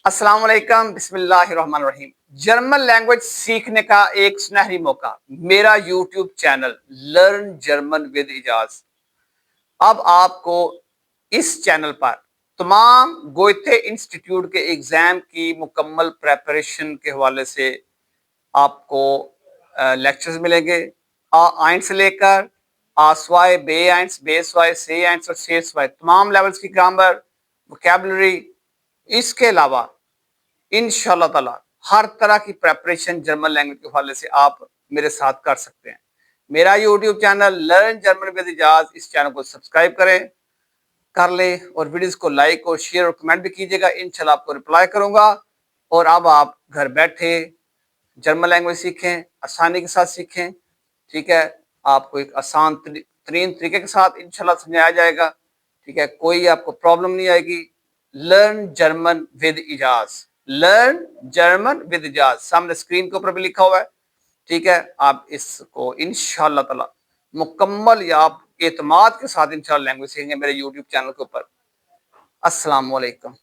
अस्सलाम वालेकुम, बिस्मिल्लाहिर्रहमानिर्रहीम। जर्मन लैंग्वेज सीखने का एक सुनहरी मौका, मेरा YouTube channel learn German with Ijaz. अब आपको इस चैनल पर तमाम गोयथे इंस्टीट्यूट के एग्जाम की मुकम्मल प्रेपरेशन के हवाले से आपको लेक्चर्स मिलेंगे। आइंस से लेकर आसवाए, बे आइंस, बेसवाए, से आइंस और सेसवाए, तमाम लेवल्स की ग्रामर, वोकैबुलरी। इसके अलावा इंशाल्लाह ताला हर तरह की प्रेपरेशन जर्मन लैंग्वेज के हवाले से आप मेरे साथ कर सकते हैं। मेरा YouTube channel learn German with Ijaz, इस चैनल को सब्सक्राइब कर ले और वीडियोस को लाइक और शेयर और कमेंट भी कीजिएगा। इंशाल्लाह आपको रिप्लाई करूंगा। और अब आप घर बैठे जर्मन लैंग्वेज सीखें, आसानी के साथ सीखें। ठीक है, आपको एक आसान तरीन तरीके के साथ इंशाल्लाह समझाया जाएगा। ठीक है, कोई आपको प्रॉब्लम नहीं आएगी। Learn German with Ijaz, learn German with Ijaz, सामने स्क्रीन के ऊपर भी लिखा हुआ है। ठीक है, आप इसको इंशाल्लाह ताला मुकम्मल या आप एतमाद के साथ इंशाल्लाह लैंग्वेज सीखेंगे मेरे यूट्यूब चैनल के ऊपर। अस्सलाम वालेकुम।